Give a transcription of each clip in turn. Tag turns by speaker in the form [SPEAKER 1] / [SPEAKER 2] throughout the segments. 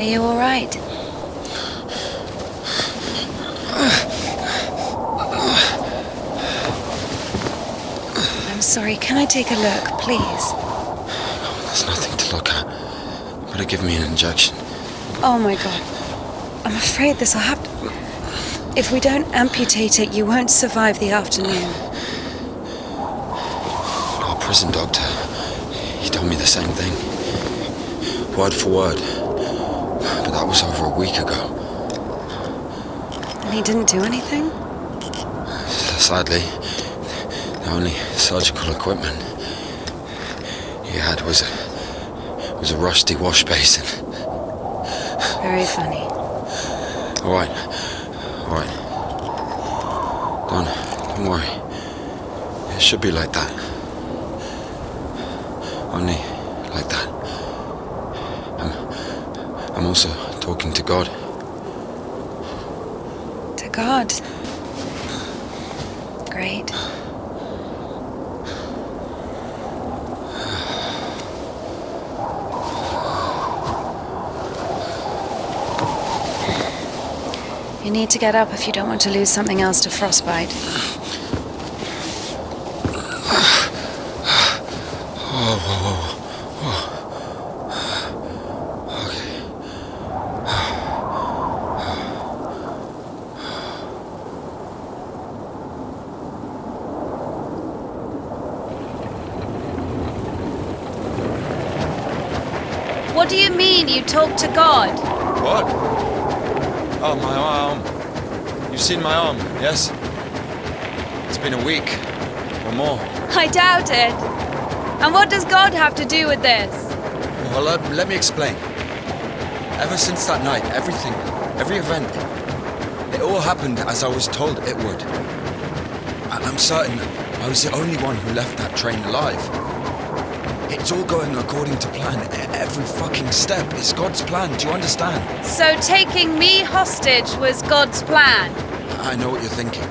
[SPEAKER 1] Are you all right? I'm sorry, can I take a look, please?
[SPEAKER 2] There's nothing to look at. Better give me an injection.
[SPEAKER 1] Oh my god. I'm afraid this'll have to... If we don't amputate it, you won't survive the afternoon.
[SPEAKER 2] Our prison doctor, he told me the same thing. Word for word. But that was over a week ago.
[SPEAKER 1] And he didn't do anything?
[SPEAKER 2] Sadly, the only surgical equipment he had was a rusty wash basin.
[SPEAKER 1] Very funny.
[SPEAKER 2] All right. Don't worry. It should be like that. Only like that. I'm also talking to God.
[SPEAKER 1] To God. Great. You need to get up if you don't want to lose something else to frostbite.
[SPEAKER 2] Okay.
[SPEAKER 1] What do you mean you talk to God?
[SPEAKER 2] What? Oh, my arm. You've seen my arm, yes? It's been a week or more.
[SPEAKER 1] I doubt it. And what does God have to do with this?
[SPEAKER 2] Well, let me explain. Ever since that night, everything, every event, it all happened as I was told it would. And I'm certain I was the only one who left that train alive. It's all going according to plan. Every fucking step is God's plan, do you understand?
[SPEAKER 1] So taking me hostage was God's plan?
[SPEAKER 2] I know what you're thinking.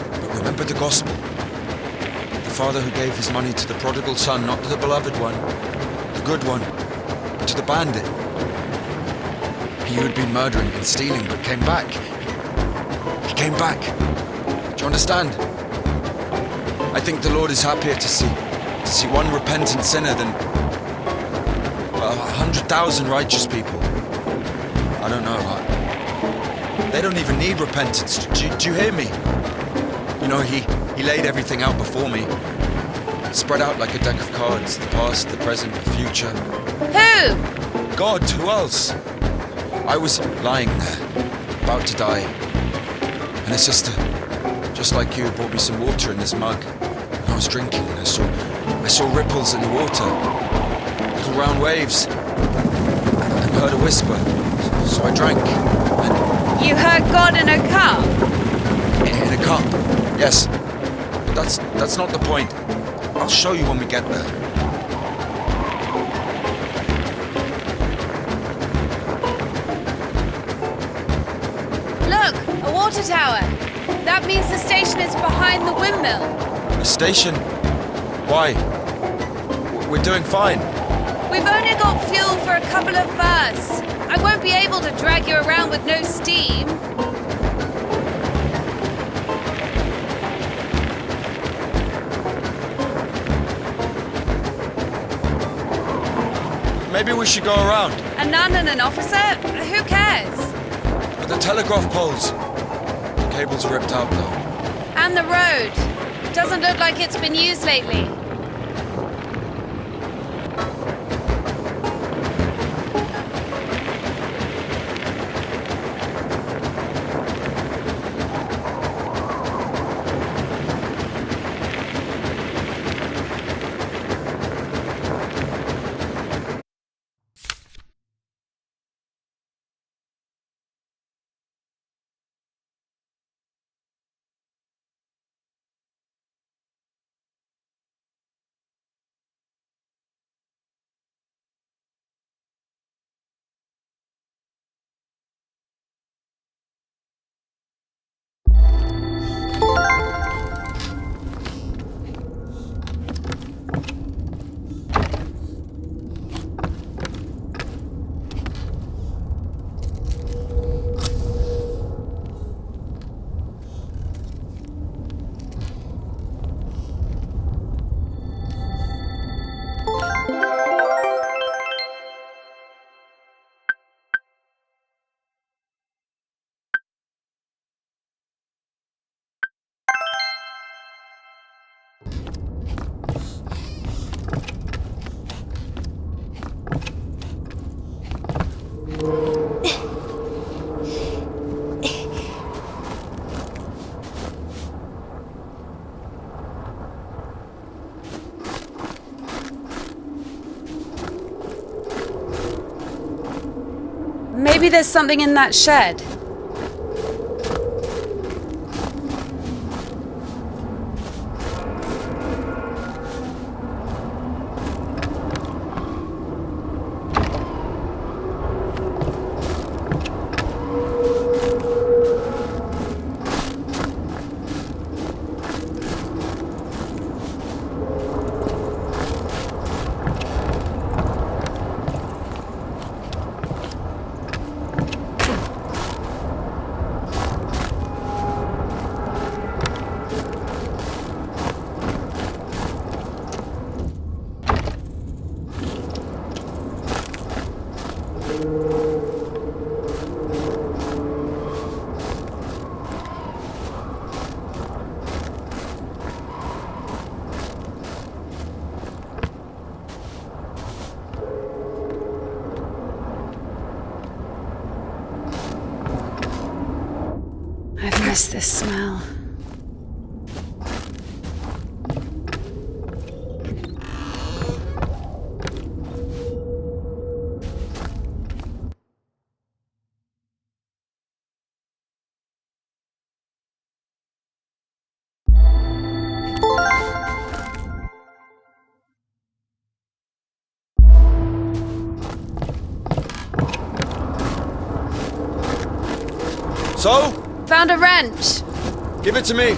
[SPEAKER 2] But remember the gospel. The father who gave his money to the prodigal son, not to the beloved one, the good one, to the bandit. He who had been murdering and stealing but came back. He came back. Do you understand? I think the Lord is happier to see one repentant sinner than 100,000 righteous people. I don't know. They don't even need repentance. Do you hear me? You know, he laid everything out before me. Spread out like a deck of cards. The past, the present, the future.
[SPEAKER 1] Who?
[SPEAKER 2] God, who else? I was lying there, about to die. And a sister, just like you, brought me some water in this mug. And I was drinking and I saw ripples in the water. Little round waves. And heard a whisper. So I drank. And
[SPEAKER 1] You heard God in a cup?
[SPEAKER 2] in a cup, yes. But that's not the point. I'll show you when we get there.
[SPEAKER 1] Look, a water tower. That means the station is behind the windmill.
[SPEAKER 2] The station? Why? We're doing fine.
[SPEAKER 1] We've only got fuel for a couple of hours. I won't be able to drag you around with no steam.
[SPEAKER 2] Maybe we should go around.
[SPEAKER 1] A nun and an officer? Who cares?
[SPEAKER 2] But the telegraph poles. The cables are ripped out though.
[SPEAKER 1] And the road. Doesn't look like it's been used lately. Maybe there's something in that shed. I've missed this smell.
[SPEAKER 2] So?
[SPEAKER 1] Found a wrench.
[SPEAKER 2] Give it to me.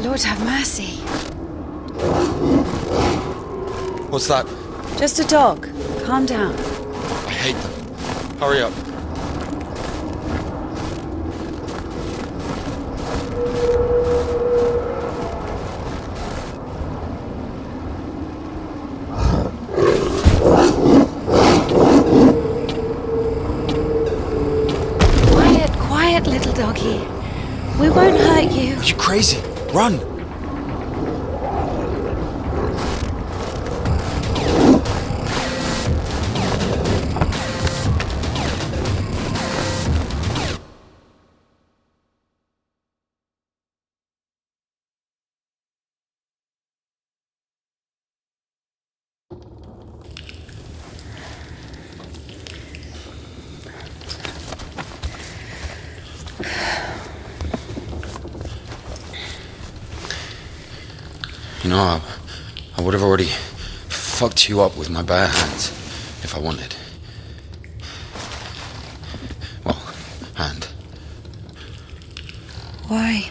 [SPEAKER 1] Lord have mercy.
[SPEAKER 2] What's that?
[SPEAKER 1] Just a dog. Calm down.
[SPEAKER 2] I hate them. Hurry up.
[SPEAKER 1] Quiet, quiet, little doggy. We won't hurt you.
[SPEAKER 2] Are you crazy? Run! You know, I would have already fucked you up with my bare hands if I wanted. Well, hand.
[SPEAKER 1] Why?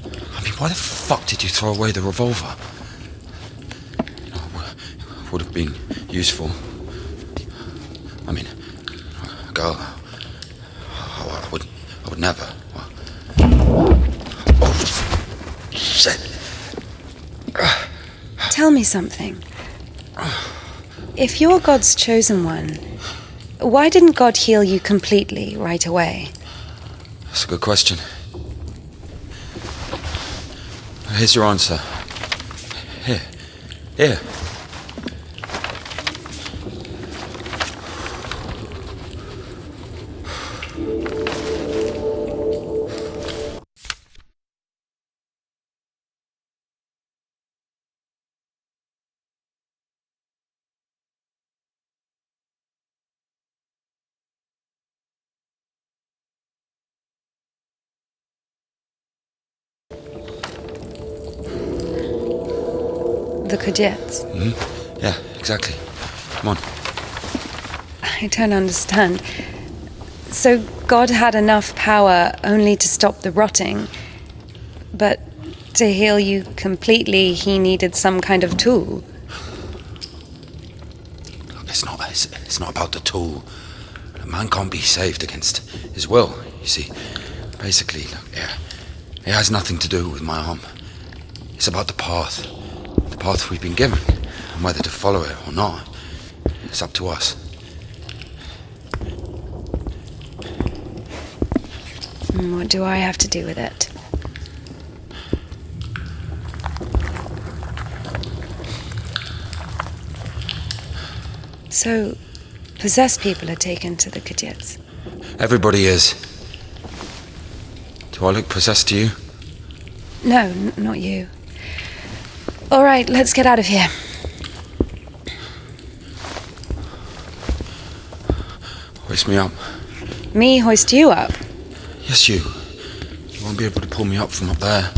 [SPEAKER 2] I mean, why the fuck did you throw away the revolver? You know, it would have been useful. I mean, a girl. I would never. Oh, shit.
[SPEAKER 1] Tell me something. If you're God's chosen one, why didn't God heal you completely right away?
[SPEAKER 2] That's a good question. Here's your answer. Here.
[SPEAKER 1] the Kudets.
[SPEAKER 2] Yeah, exactly. Come on.
[SPEAKER 1] I don't understand. So God had enough power only to stop the rotting, but to heal you completely, he needed some kind of tool.
[SPEAKER 2] Look, it's not about the tool. A man can't be saved against his will, you see. Basically, look, it has nothing to do with my arm. It's about the path we've been given, and whether to follow it or not, it's up to us.
[SPEAKER 1] What do I have to do with it? So, possessed people are taken to the Kudets.
[SPEAKER 2] Everybody is. Do I look possessed to you?
[SPEAKER 1] No, not you. All right, let's get out of here.
[SPEAKER 2] Hoist me up.
[SPEAKER 1] Me hoist you up?
[SPEAKER 2] Yes, you. You won't be able to pull me up from up there.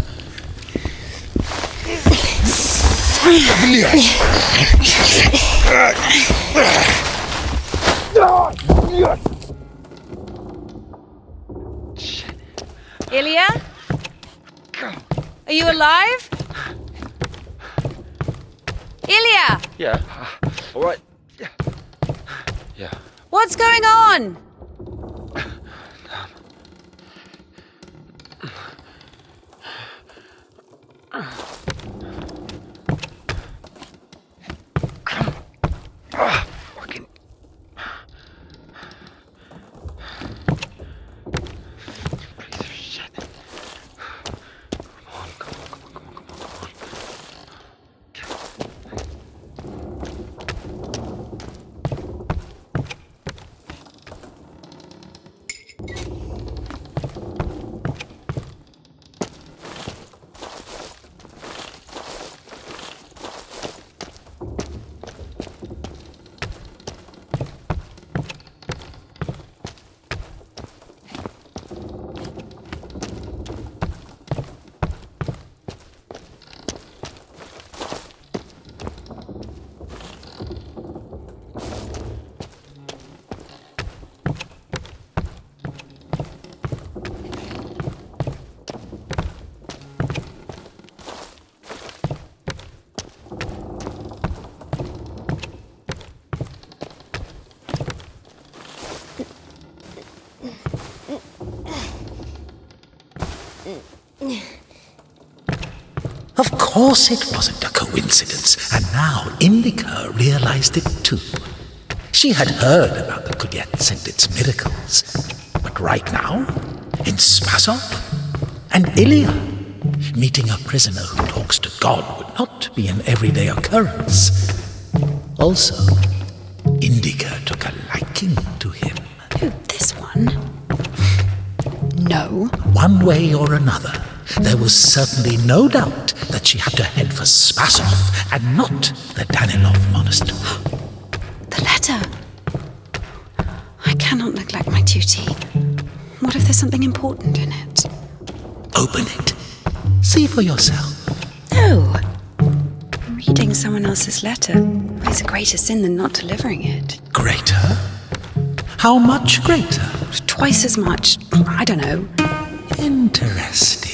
[SPEAKER 1] Ilya? Are you alive? Ilya!
[SPEAKER 2] Yeah. All right. Yeah.
[SPEAKER 1] What's going on?
[SPEAKER 2] Fucking. Piece of shit. Come on.
[SPEAKER 3] Of course it wasn't a coincidence, and now INDIKA realized it too. She had heard about the Kudets and its miracles, but right now, in Spasov, and Ilya, meeting a prisoner who talks to God would not be an everyday occurrence. Also, INDIKA took a liking to him.
[SPEAKER 1] Who, this one? No.
[SPEAKER 3] One way or another, there was certainly no doubt that she had to head for Spasov and not the Danilov monastery.
[SPEAKER 1] The letter. I cannot neglect my duty. What if there's something important in it?
[SPEAKER 3] Open it. See for yourself.
[SPEAKER 1] No. Reading someone else's letter is a greater sin than not delivering it.
[SPEAKER 3] Greater? How much greater?
[SPEAKER 1] Twice as much. I don't know.
[SPEAKER 3] Interesting.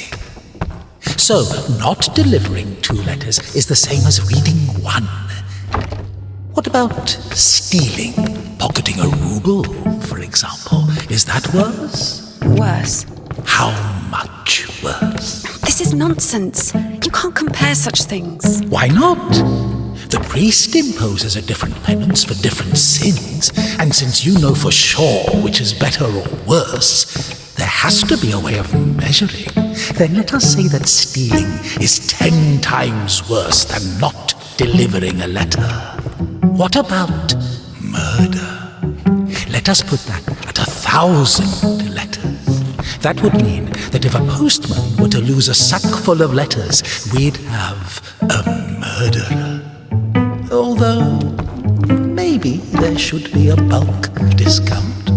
[SPEAKER 3] So, not delivering 2 letters is the same as reading 1. What about stealing? Pocketing a ruble, for example. Is that worse?
[SPEAKER 1] Worse.
[SPEAKER 3] How much worse?
[SPEAKER 1] This is nonsense. You can't compare such things.
[SPEAKER 3] Why not? The priest imposes a different penance for different sins, and since you know for sure which is better or worse, there has to be a way of measuring. Then let us say that stealing is 10 times worse than not delivering a letter. What about murder? Let us put that at 1,000 letters. That would mean that if a postman were to lose a sack full of letters, we'd have a murderer. Although, maybe there should be a bulk discount.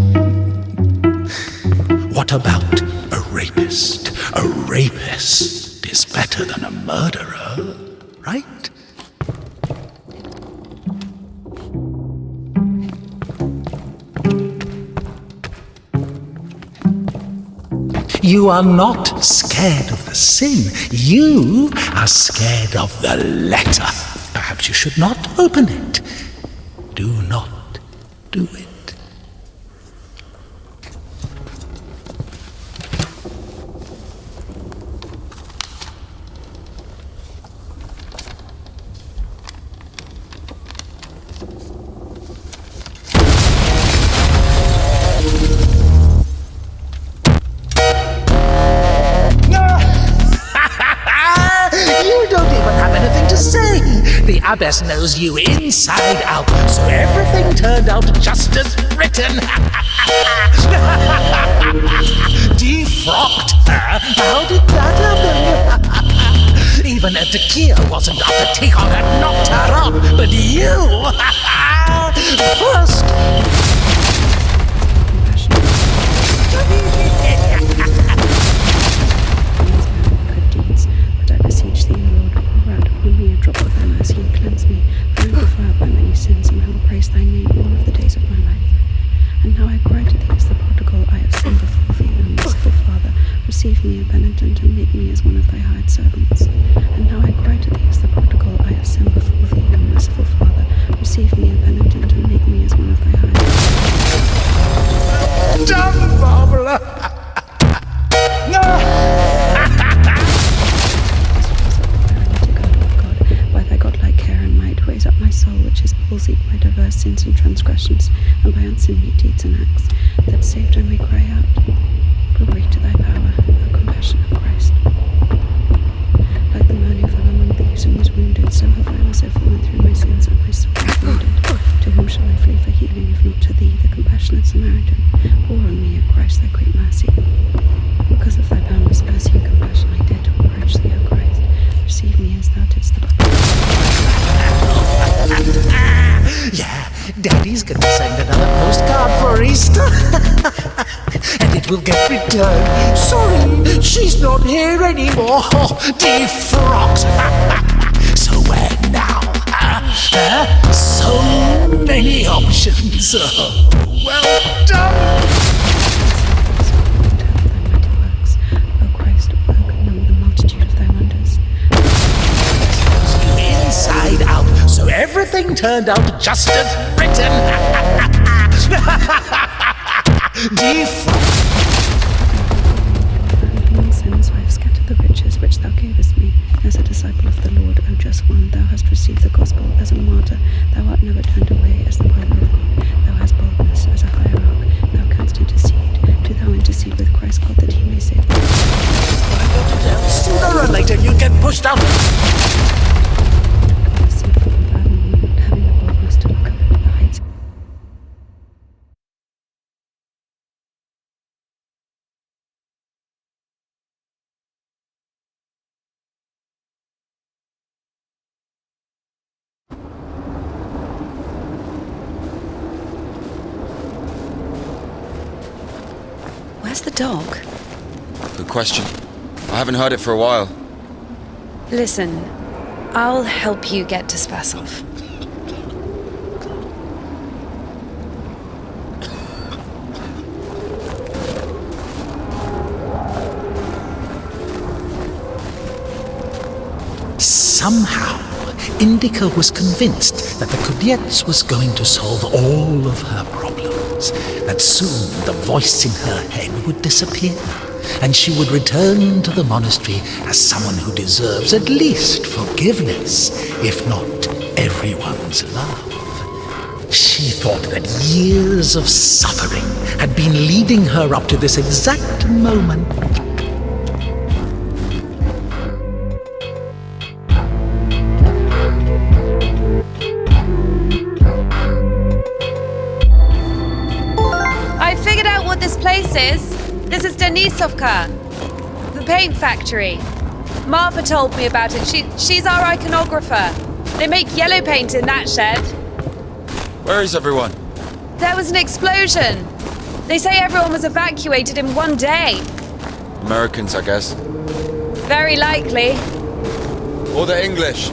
[SPEAKER 3] What about a rapist? A rapist is better than a murderer, right? You are not scared of the sin. You are scared of the letter. Perhaps you should not open it. Do not do it. You don't even have anything to say. The abbess knows you inside out, so everything turned out just as written. Defrocked her? How did that happen? Even if the Kia wasn't up to Tikhon had knocked her up, but you... First...
[SPEAKER 4] But I beseech thee, O Lord, pour out upon me a drop of thy mercy and cleanse me, for I am defiled by many sins, and I will praise thy name all of the days of my life. And now I cry to thee as the prodigal, I have sinned before thee, O merciful Father, receive me a penitent and make me as one of thy hired servants. And now I cry to thee as the prodigal, I have sinned before thee, O merciful Father, receive me a penitent and make me as one of thy hired servants.
[SPEAKER 3] Done, Barbara!
[SPEAKER 4] By thy godlike care and might, raise up my soul, which is palsied by diverse sins and transgressions, and by unseemly deeds and acts, that saved I may cry out, glory to thy power, O compassionate Christ. Like the man who fell among thieves and was wounded, so have I also fallen through my sins, and my soul is wounded. To whom shall I flee for healing, if not to thee, the compassionate Samaritan? Pour on me, O Christ, thy great mercy. Because of thy boundless mercy and compassion, I dare to approach thee, O Christ. Receive me as thou didst the...
[SPEAKER 3] Yeah, Daddy's gonna send another postcard for Easter. And it will get returned. Sorry, she's not here anymore. Defrocked. So where now? So many options. Well done.
[SPEAKER 4] O Christ, who could number the multitude of thy wonders?
[SPEAKER 3] Inside out, so everything turned out just as written.
[SPEAKER 4] Many sins I have scattered the riches which thou gavest me. As a disciple of the Lord, O just one, thou hast received the gospel as a martyr. Thou art never turned away as the brother of God. Thou hast boldness as a hierarch. Thou canst intercede. Do thou intercede with Christ God that he may save thee.
[SPEAKER 3] Sooner or later you get pushed out.
[SPEAKER 4] Sinful and bad and not having the boldness to look up into the heights.
[SPEAKER 1] Where's the dog?
[SPEAKER 2] Good question. I haven't heard it for a while.
[SPEAKER 1] Listen, I'll help you get to Spasov.
[SPEAKER 3] Somehow, Indika was convinced that the Kudiets was going to solve all of her problems, that soon the voice in her head would disappear, and she would return to the monastery as someone who deserves at least forgiveness, if not everyone's love. She thought that years of suffering had been leading her up to this exact moment.
[SPEAKER 1] I figured out what this place is. This is Denisovka, the paint factory. Martha told me about it. She's our iconographer. They make yellow paint in that shed.
[SPEAKER 2] Where is everyone?
[SPEAKER 1] There was an explosion. They say everyone was evacuated in one day.
[SPEAKER 2] Americans, I guess.
[SPEAKER 1] Very likely.
[SPEAKER 2] Or the English.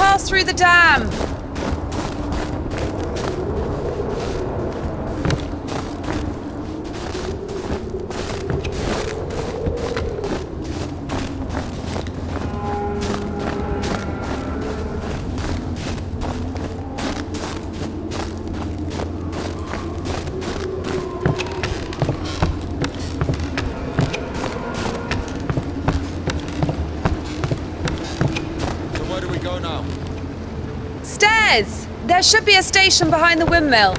[SPEAKER 1] pass through the dam. Stairs! There should be a station behind the windmill.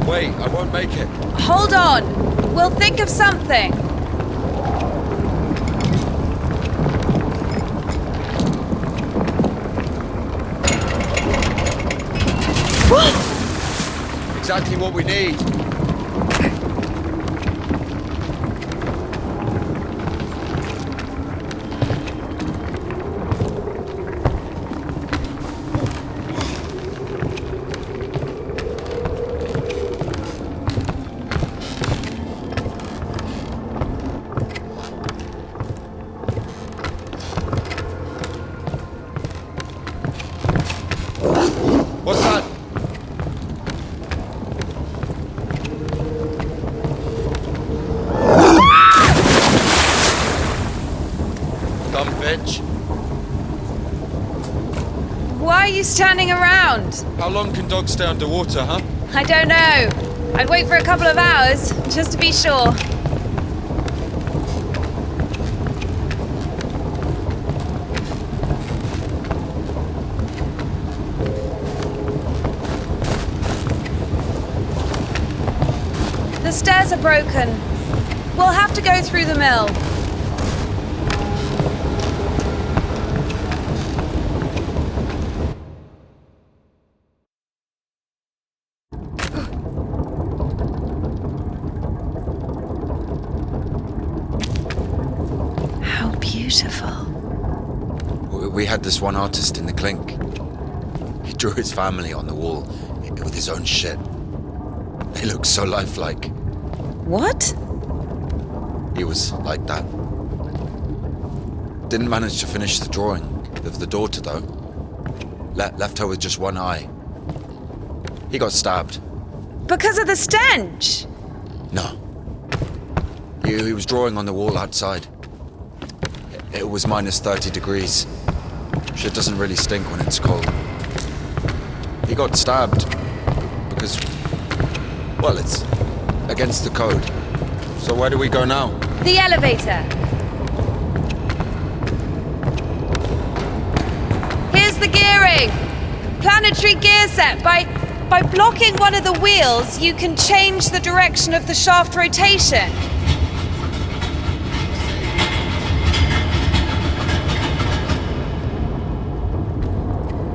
[SPEAKER 2] Wait, I won't make it.
[SPEAKER 1] Hold on. We'll think of something.
[SPEAKER 2] Exactly what we need. What's that? Dumb bitch.
[SPEAKER 1] Why are you standing around?
[SPEAKER 2] How long can dogs stay underwater, huh?
[SPEAKER 1] I don't know. I'd wait for a couple of hours, just to be sure. The stairs are broken. We'll have to go through the mill. How beautiful.
[SPEAKER 2] We had this one artist in the clink. He drew his family on the wall with his own shit. They look so lifelike.
[SPEAKER 1] What?
[SPEAKER 2] He was like that. Didn't manage to finish the drawing of the daughter, though. Left her with just one eye. He got stabbed.
[SPEAKER 1] Because of the stench?
[SPEAKER 2] No. He was drawing on the wall outside. It was minus 30 degrees. Shit doesn't really stink when it's cold. He got stabbed because, well, it's against the code. So where do we go now?
[SPEAKER 1] The elevator. Here's the gearing. Planetary gear set. By blocking one of the wheels, you can change the direction of the shaft rotation.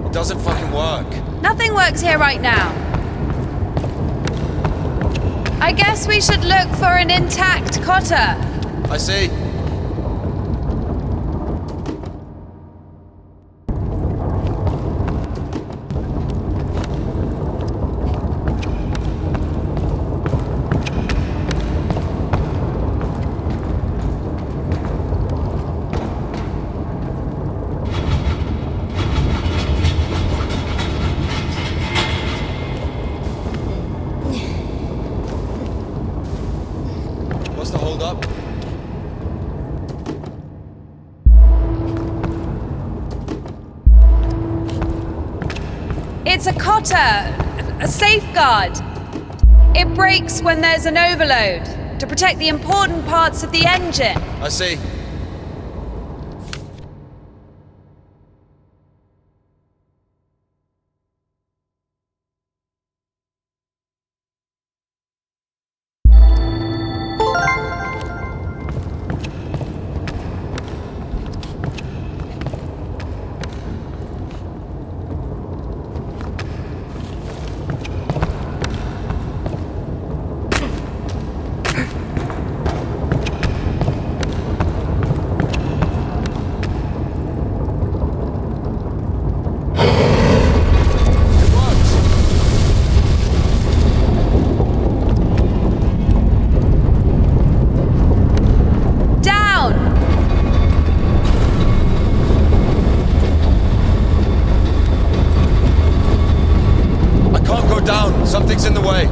[SPEAKER 2] It doesn't fucking work.
[SPEAKER 1] Nothing works here right now. I guess we should look for an intact cotter.
[SPEAKER 2] I see. up.
[SPEAKER 1] It's a cotter, a safeguard. It breaks when there's an overload to protect the important parts of the engine.
[SPEAKER 2] I see. Something's in the way.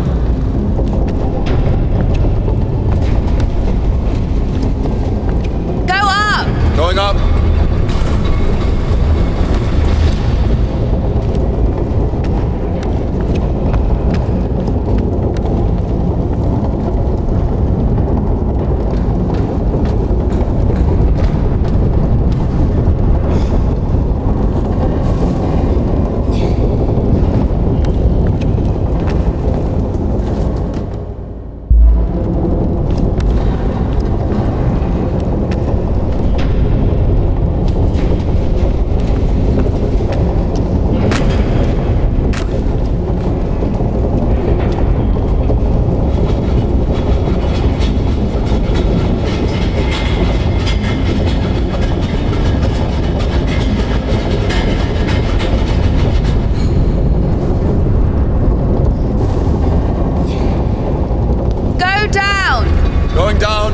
[SPEAKER 1] Go up!
[SPEAKER 2] Going up. Going down.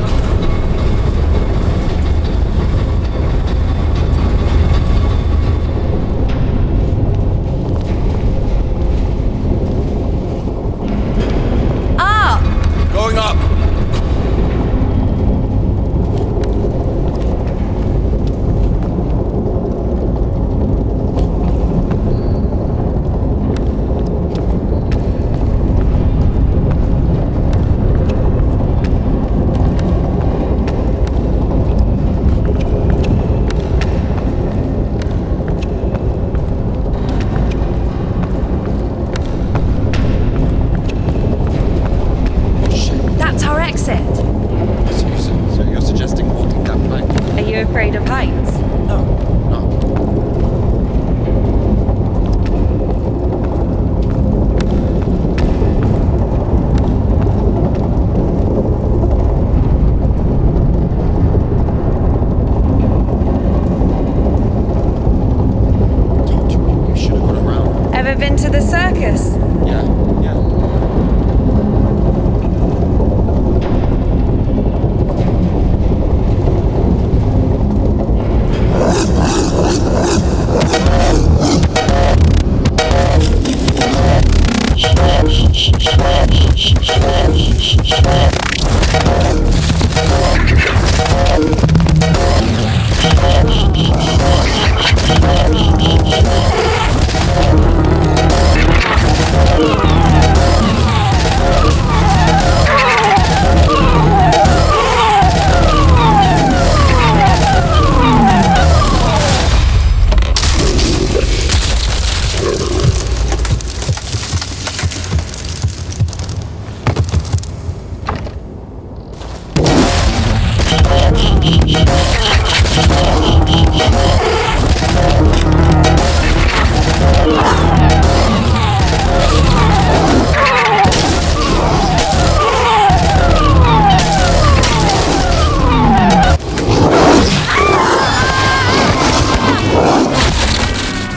[SPEAKER 1] Up.
[SPEAKER 2] Going up. So you're suggesting walking that plank?
[SPEAKER 1] Are you afraid of heights?
[SPEAKER 2] No. Told you should have gone around.
[SPEAKER 1] Ever been to the circus?
[SPEAKER 2] Yeah.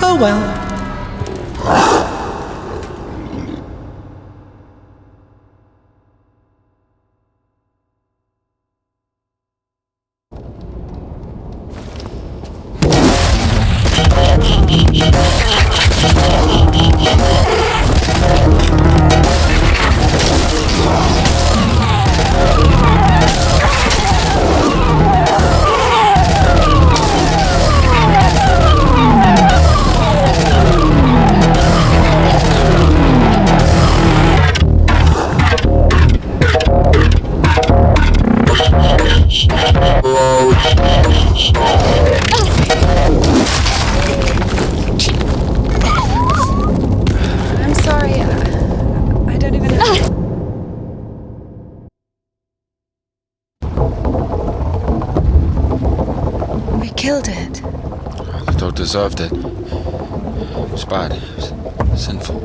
[SPEAKER 3] Oh well.
[SPEAKER 1] killed it.
[SPEAKER 2] The dog deserved it. It was bad. It was sinful.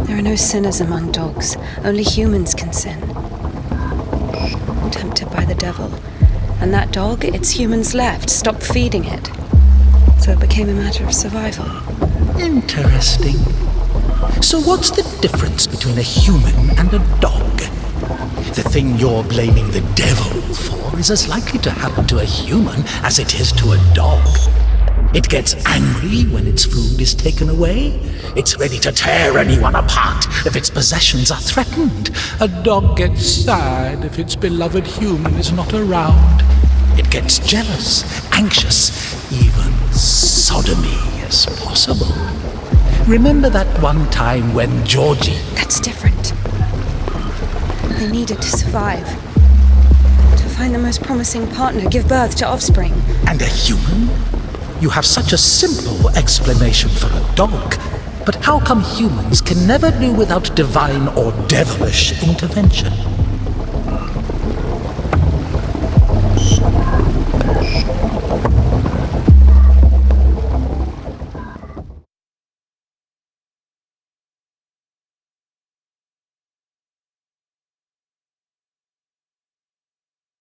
[SPEAKER 1] There are no sinners among dogs. Only humans can sin. Tempted by the devil. And that dog, its humans left, stopped feeding it. So it became a matter of survival.
[SPEAKER 3] Interesting. So what's the difference between a human and a dog? The thing you're blaming the devil for is as likely to happen to a human as it is to a dog. It gets angry when its food is taken away. It's ready to tear anyone apart if its possessions are threatened. A dog gets sad if its beloved human is not around. It gets jealous, anxious, even sodomy is possible. Remember that one time when Georgie...
[SPEAKER 1] That's different. They needed to survive. To find the most promising partner, give birth to offspring.
[SPEAKER 3] And a human? You have such a simple explanation for a dog. But how come humans can never do without divine or devilish intervention?